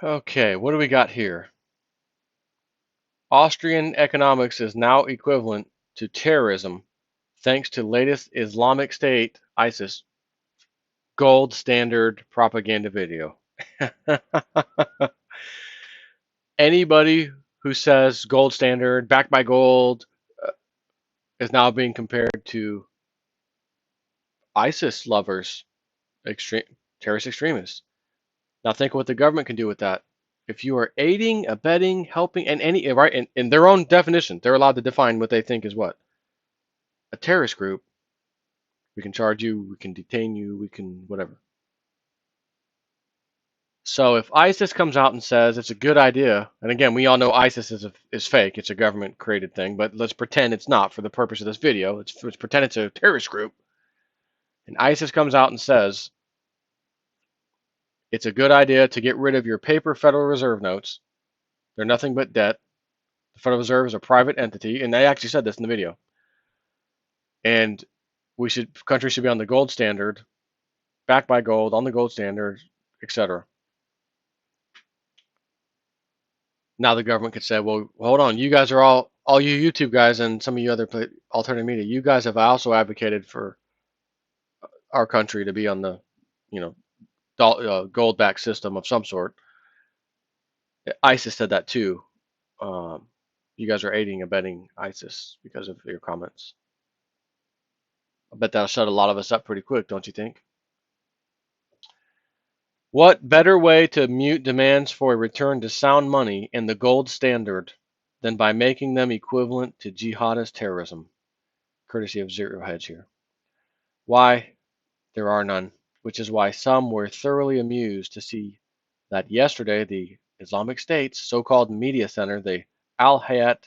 Okay, what do we got here? Austrian economics is now equivalent to terrorism thanks to latest Islamic State ISIS gold standard propaganda video. Anybody who says gold standard, backed by gold, is now being compared to ISIS lovers, extreme terrorist extremists. Now think what the government can do with that. If you are aiding, abetting, helping, and any right in their own definition, they're allowed to define what they think is what a terrorist group. We can charge you, we can detain you, we can whatever. So if ISIS comes out and says it's a good idea, and again, we all know ISIS is fake, it's a government created thing, but let's pretend it's not for the purpose of this video. Let's pretend it's a terrorist group. And ISIS comes out and says it's a good idea to get rid of your paper Federal Reserve notes. They're nothing but debt. The Federal Reserve is a private entity, and they actually said this in the video. And countries should be on the gold standard, backed by gold, on the gold standard, etc. Now the government could say, well, hold on, you guys are all you YouTube guys and some of you other alternative media, you guys have also advocated for our country to be on the, you know, gold-backed system of some sort. ISIS said that too. You guys are aiding and abetting ISIS because of your comments. I bet that'll shut a lot of us up pretty quick, don't you think? What better way to mute demands for a return to sound money and the gold standard than by making them equivalent to jihadist terrorism? Courtesy of Zero Hedge here. Why? There are none, which is why some were thoroughly amused to see that yesterday the Islamic State's so-called media center, the Al Hayat,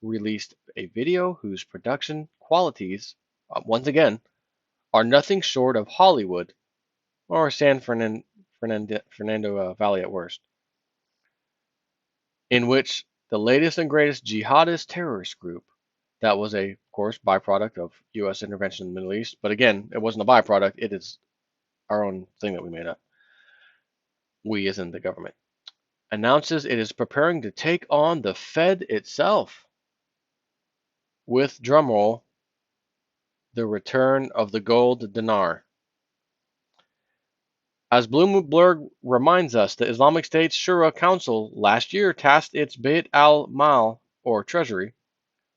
released a video whose production qualities, once again, are nothing short of Hollywood or San Fernando Valley at worst, in which the latest and greatest jihadist terrorist group that was of course, byproduct of U.S. intervention in the Middle East. But again, it wasn't a byproduct. It is our own thing that we made up. We, as in the government, announces it is preparing to take on the Fed itself with, drumroll, the return of the gold dinar. As Bloomberg reminds us, the Islamic State's Shura Council last year tasked its Bayt al-Mal, or treasury,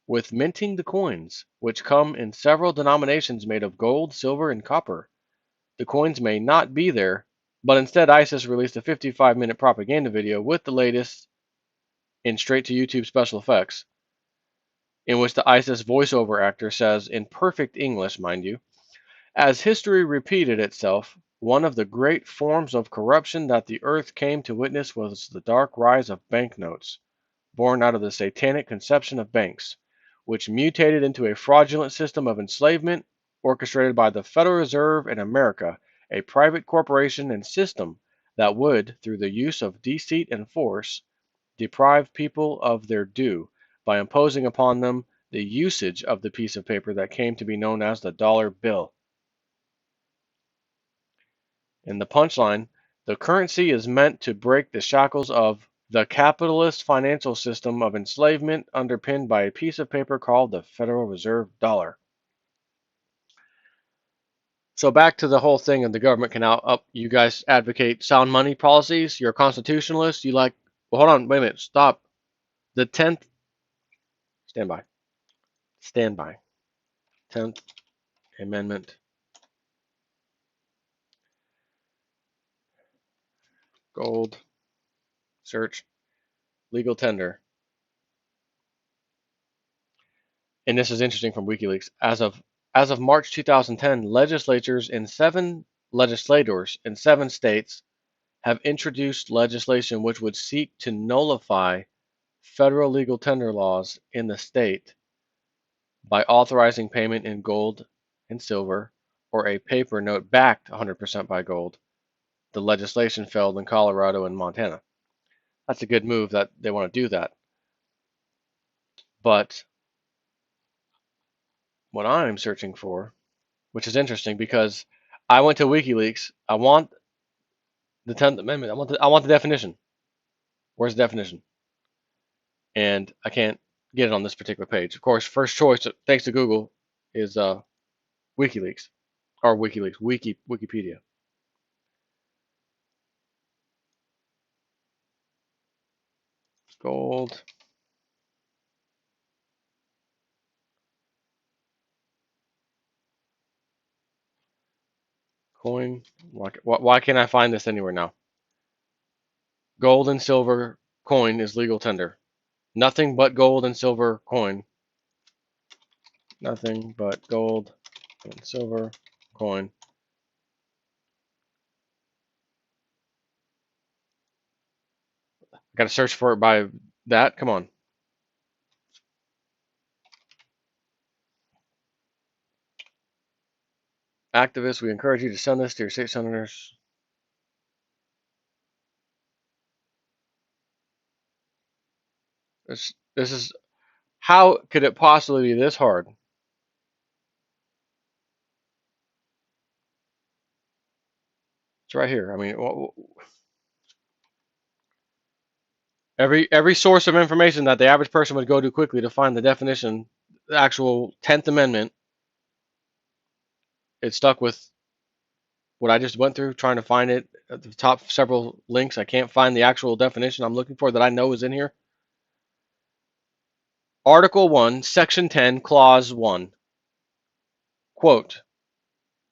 with minting the coins, which come in several denominations made of gold, silver, and copper. The coins may not be there, but instead ISIS released a 55-minute propaganda video with the latest in straight-to-YouTube special effects, in which the ISIS voiceover actor says, in perfect English, mind you, as history repeated itself, one of the great forms of corruption that the earth came to witness was the dark rise of banknotes, born out of the satanic conception of banks, which mutated into a fraudulent system of enslavement orchestrated by the Federal Reserve in America, a private corporation and system that would, through the use of deceit and force, deprive people of their due by imposing upon them the usage of the piece of paper that came to be known as the dollar bill. In the punchline, the currency is meant to break the shackles of the capitalist financial system of enslavement underpinned by a piece of paper called the Federal Reserve dollar. So back to the whole thing of the government can now up. You guys advocate sound money policies. You're a constitutionalist. You like. Well, hold on. Wait a minute. Stop. The 10th. Stand by. Stand by. 10th Amendment. Gold. Search. Legal tender. And this is interesting from WikiLeaks. As of March 2010, legislators in 7 states have introduced legislation which would seek to nullify federal legal tender laws in the state by authorizing payment in gold and silver or a paper note backed 100% by gold. The legislation failed in Colorado and Montana. That's a good move that they want to do that. But what I'm searching for, which is interesting because I went to WikiLeaks. I want the 10th Amendment. I want the definition. Where's the definition? And I can't get it on this particular page. Of course, first choice, thanks to Google, is WikiLeaks or WikiLeaks, Wikipedia. Gold coin. Why can't I find this anywhere now? Gold and silver coin is legal tender. Nothing but gold and silver coin. Nothing but gold and silver coin. I got to search for it by that. Come on. Activists, we encourage you to send this to your state senators. This is, how could it possibly be this hard? It's right here. I mean, every source of information that the average person would go to quickly to find the definition, the actual 10th Amendment, it's stuck with what I just went through trying to find it at the top several links. I can't find the actual definition I'm looking for that I know is in here. Article 1, Section 10, Clause 1. Quote,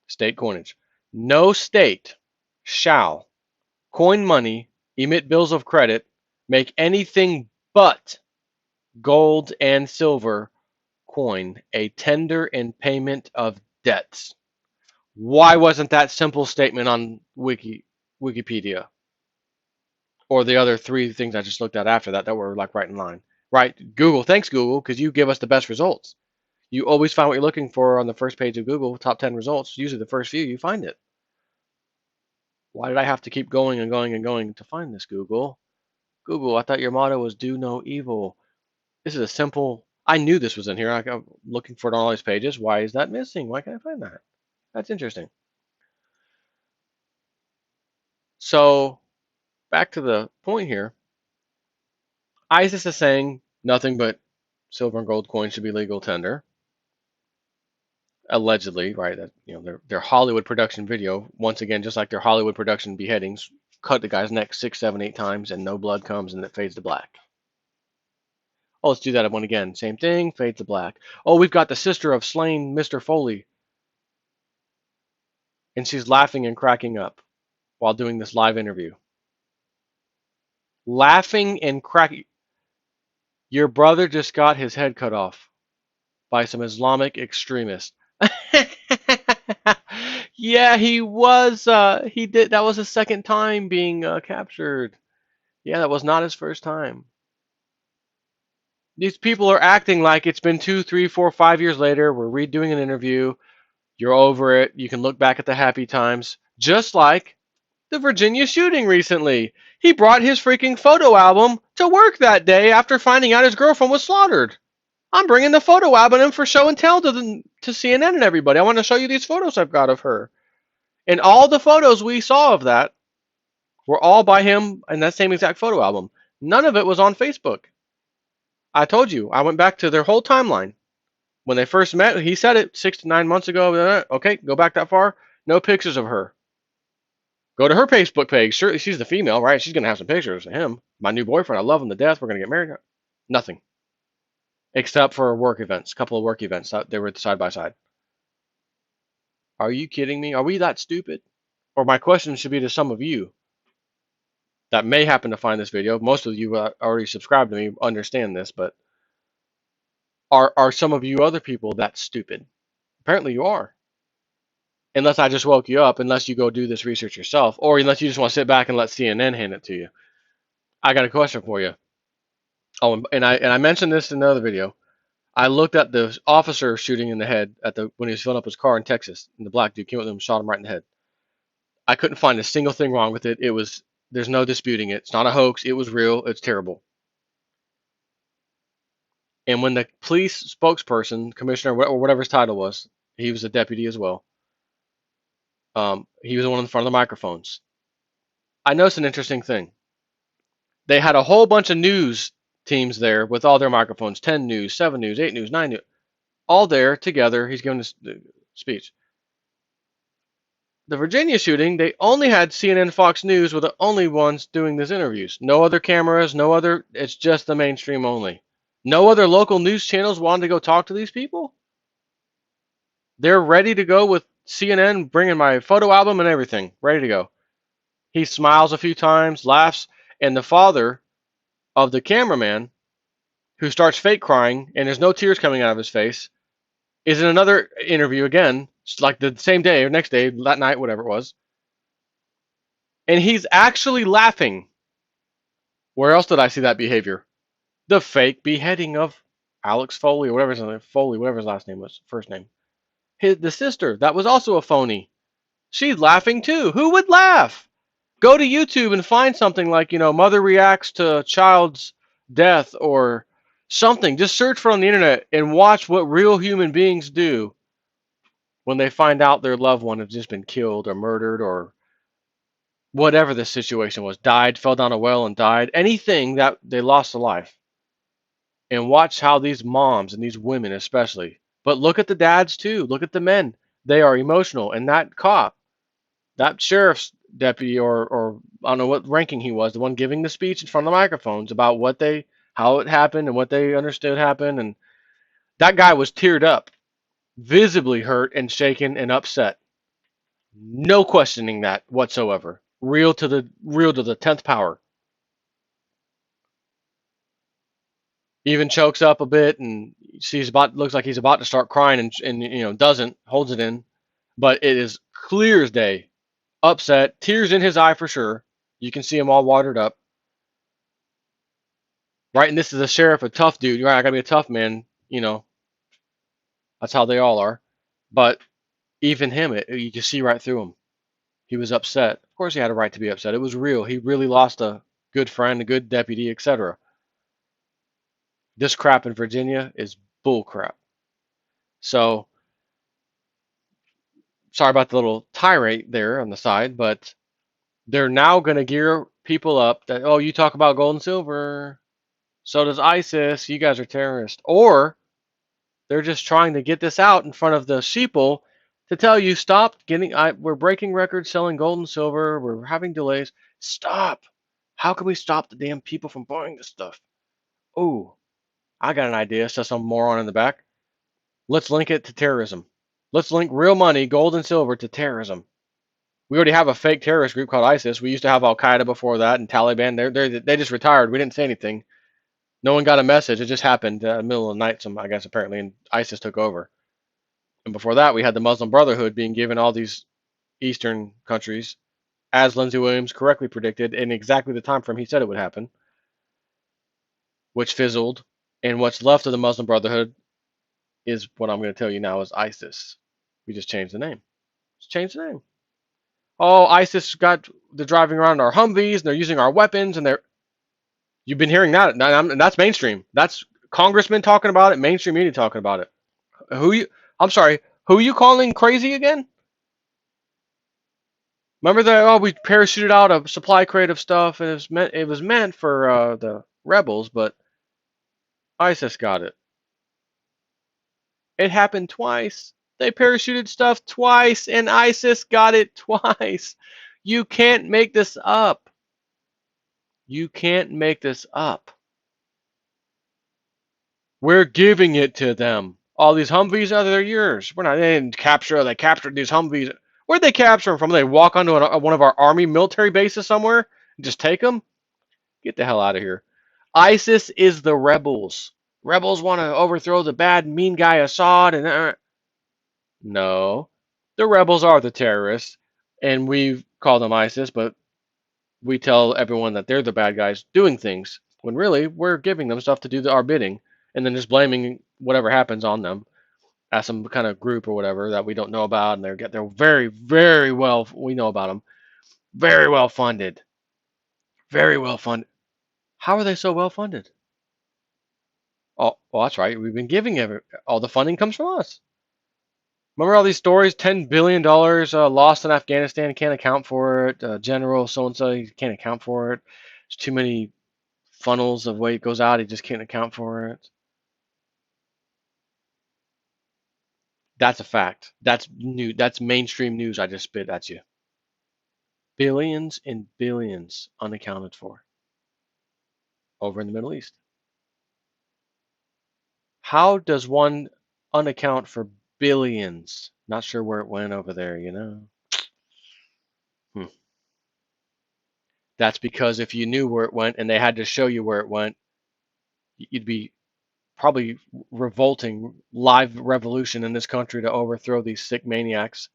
state coinage. No state shall coin money, emit bills of credit, make anything but gold and silver coin a tender in payment of debts. Why wasn't that simple statement on Wikipedia? Or the other three things I just looked at after that were like right in line. Right? Google, thanks Google, because you give us the best results. You always find what you're looking for on the first page of Google, top 10 results. Usually the first few, you find it. Why did I have to keep going and going and going to find this, Google? Google, I thought your motto was do no evil. This is a simple, I knew this was in here. I'm looking for it on all these pages. Why is that missing? Why can't I find that? That's interesting. So back to the point here. ISIS is saying nothing but silver and gold coins should be legal tender. Allegedly, right? That, you know, their Hollywood production video, once again, just like their Hollywood production beheadings, cut the guy's neck 6, 7, 8 times, and no blood comes, and it fades to black. Oh, let's do that one again. Same thing, fades to black. Oh, we've got the sister of slain Mr. Foley, and she's laughing and cracking up while doing this live interview. Laughing and cracking. Your brother just got his head cut off by some Islamic extremists. Yeah, he was. He did. That was his second time being captured. Yeah, that was not his first time. These people are acting like it's been 2, 3, 4, 5 years later. We're redoing an interview. You're over it. You can look back at the happy times. Just like the Virginia shooting recently. He brought his freaking photo album to work that day after finding out his girlfriend was slaughtered. I'm bringing the photo album for show and tell to CNN and everybody. I want to show you these photos I've got of her. And all the photos we saw of that were all by him in that same exact photo album. None of it was on Facebook. I told you, I went back to their whole timeline. When they first met, he said it 6 to 9 months ago. Okay, go back that far. No pictures of her. Go to her Facebook page. Sure, she's the female, right? She's going to have some pictures of him. My new boyfriend. I love him to death. We're going to get married. Nothing. Except for work events. A couple of work events. They were side by side. Are you kidding me? Are we that stupid? Or my question should be to some of you that may happen to find this video. Most of you already subscribed to me, understand this, but are some of you other people that stupid? Apparently you are. Unless I just woke you up, unless you go do this research yourself, or unless you just want to sit back and let CNN hand it to you. I got a question for you. Oh, and I mentioned this in another video. I looked at the officer shooting in the head when he was filling up his car in Texas, and the black dude came with him and shot him right in the head. I couldn't find a single thing wrong with it. There's no disputing it. It's not a hoax. It was real. It's terrible. And when the police spokesperson, commissioner, or whatever his title was, he was a deputy as well. He was the one in front of the microphones. I noticed an interesting thing. They had a whole bunch of news teams there with all their microphones, 10 News, 7 News, 8 News, 9 News, all there together. He's giving this speech. The Virginia shooting, they only had CNN, Fox News were the only ones doing these interviews. No other cameras, no other, it's just the mainstream only. No other local news channels wanted to go talk to these people. They're ready to go with CNN, bringing my photo album and everything, ready to go. He smiles a few times, laughs, and the father of the cameraman, who starts fake crying and there's no tears coming out of his face, is in another interview again, like the same day or next day, that night, whatever it was, and he's actually laughing. Where else did I see that behavior? The fake beheading of Alex Foley, or whatever his name, Foley, whatever his last name was, first name. The sister, that was also a phony. She's laughing too. Who would laugh? Go to YouTube and find something like, mother reacts to child's death or something. Just search for it on the internet and watch what real human beings do when they find out their loved one has just been killed or murdered or whatever the situation was, died, fell down a well and died, anything that they lost a life. And watch how these moms and these women especially, but look at the dads too, look at the men. They are emotional. And that cop, that sheriff's deputy, or I don't know what ranking he was, the one giving the speech in front of the microphones about how it happened and what they understood happened, and that guy was teared up, visibly hurt and shaken and upset. No questioning that whatsoever. Real to the 10th power. Even chokes up a bit and looks like he's about to start crying, and doesn't, holds it in, but it is clear as day. Upset, tears in his eye for sure. You can see him all watered up. Right, and this is a sheriff, a tough dude. Right, I gotta be a tough man. That's how they all are. But even him, you can see right through him. He was upset. Of course, he had a right to be upset. It was real. He really lost a good friend, a good deputy, etc. This crap in Virginia is bull crap. So, sorry about the little tirade there on the side, but they're now going to gear people up that, oh, you talk about gold and silver, so does ISIS, you guys are terrorists. Or they're just trying to get this out in front of the sheeple to tell you, stop we're breaking records selling gold and silver, we're having delays. Stop. How can we stop the damn people from buying this stuff? Oh, I got an idea, says some moron in the back. Let's link it to terrorism. Let's link real money, gold and silver, to terrorism. We already have a fake terrorist group called ISIS. We used to have Al Qaeda before that and Taliban. They just retired. We didn't say anything. No one got a message. It just happened in the middle of the night, I guess, apparently, and ISIS took over. And before that, we had the Muslim Brotherhood being given all these Eastern countries, as Lindsey Williams correctly predicted, in exactly the time frame he said it would happen, which fizzled. And what's left of the Muslim Brotherhood is what I'm going to tell you now is ISIS. We just changed the name. Just changed the name. Oh, ISIS they're driving around in our Humvees and they're using our weapons and you've been hearing that. And that's mainstream. That's congressmen talking about it, mainstream media talking about it. I'm sorry, who are you calling crazy again? Remember that? Oh, we parachuted out a supply crate of stuff and it was meant for the rebels, but ISIS got it. It happened twice. They parachuted stuff twice and ISIS got it twice. You can't make this up. You can't make this up. We're giving it to them. All these Humvees, they're yours. They didn't capture. They captured these Humvees. Where'd they capture them from? They walk onto one of our army military bases somewhere and just take them? Get the hell out of here. ISIS is the rebels. Rebels want to overthrow the bad, mean guy Assad, and no, the rebels are the terrorists, and we call them ISIS, but we tell everyone that they're the bad guys doing things when really we're giving them stuff to do our bidding, and then just blaming whatever happens on them as some kind of group or whatever that we don't know about, and they're very, very well, we know about them, very well funded, very well funded. How are they so well funded? Oh, well, that's right. We've been giving all the funding comes from us. Remember all these stories? $10 billion lost in Afghanistan. Can't account for it. General so and so can't account for it. There's too many funnels of weight goes out. He just can't account for it. That's a fact. That's new. That's mainstream news I just spit at you. Billions and billions unaccounted for over in the Middle East. How does one unaccount for billions? Not sure where it went over there, you know? Hmm. That's because if you knew where it went and they had to show you where it went, you'd be probably revolting live revolution in this country to overthrow these sick maniacs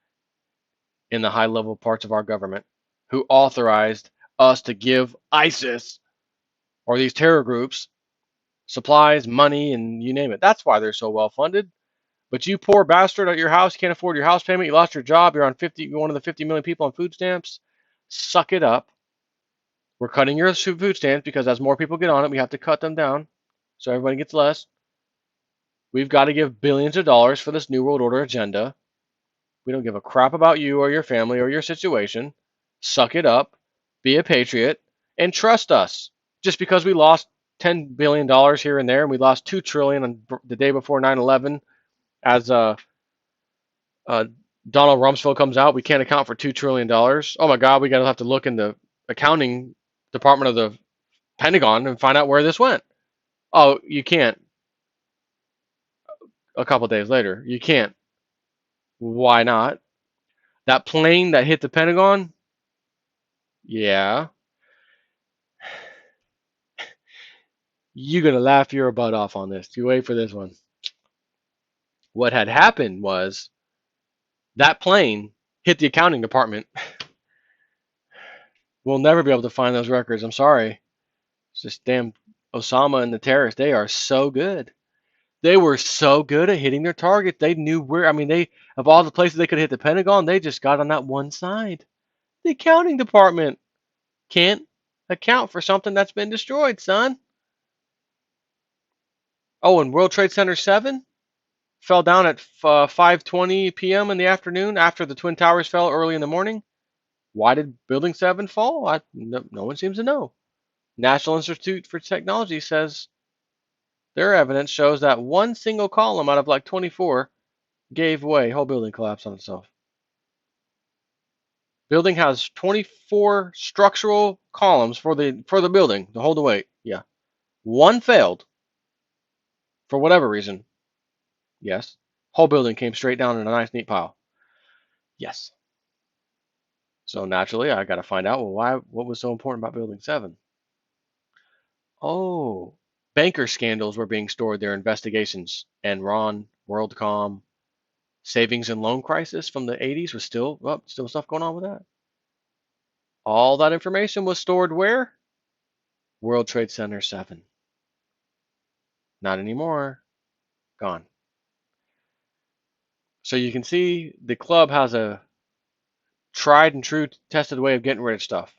in the high level parts of our government who authorized us to give ISIS or these terror groups supplies, money, and you name it. That's why they're so well funded. But you poor bastard at your house, can't afford your house payment, you lost your job, you're on 50, you're one of the 50 million people on food stamps. Suck it up. We're cutting your food stamps because as more people get on it, we have to cut them down so everybody gets less. We've got to give billions of dollars for this New World Order agenda. We don't give a crap about you or your family or your situation. Suck it up, be a patriot, and trust us. Just because we lost $10 billion here and there, and we lost $2 trillion on the day before 9/11, as uh, Donald Rumsfeld comes out, we can't account for $2 trillion. Oh my God, we gotta have to look in the accounting department of the Pentagon and find out where this went. Oh, you can't. A couple days later, you can't. Why not? That plane that hit the Pentagon? Yeah. You're gonna laugh your butt off on this. You wait for this one. What had happened was that plane hit the accounting department. We'll never be able to find those records. I'm sorry. It's just damn Osama and the terrorists. They are so good. They were so good at hitting their target. They knew where. I mean, they of all the places they could hit the Pentagon, they just got on that one side. The accounting department can't account for something that's been destroyed, son. Oh, and World Trade Center 7 fell down at 5:20 p.m. in the afternoon after the Twin Towers fell early in the morning. Why did Building 7 fall? No one seems to know. National Institute for Technology says their evidence shows that one single column out of like 24 gave way. Whole building collapsed on itself. Building has 24 structural columns for the building to hold the weight. Yeah. One failed for whatever reason. Yes. Whole building came straight down in a nice neat pile. Yes. So naturally, I got to find out, well, what was so important about Building 7? Oh, banker scandals were being stored there, investigations. Enron, WorldCom, savings and loan crisis from the 80s was still stuff going on with that. All that information was stored where? World Trade Center 7. Not anymore. Gone. So you can see the club has a tried and true tested way of getting rid of stuff.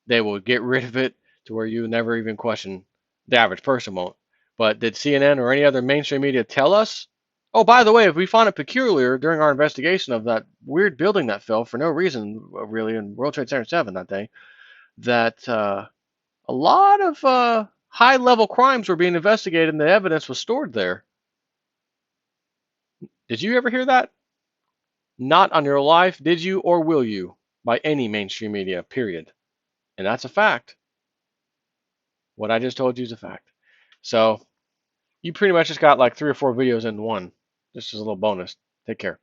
They will get rid of it to where you never even question. The average person won't. But did CNN or any other mainstream media tell us? Oh, by the way, if we found it peculiar during our investigation of that weird building that fell for no reason, really, in World Trade Center 7 that day, that a lot of high level crimes were being investigated and the evidence was stored there. Did you ever hear that? Not on your life, did you or will you, by any mainstream media, period. And that's a fact. What I just told you is a fact. So you pretty much just got like 3 or 4 videos in one. Just as a little bonus. Take care.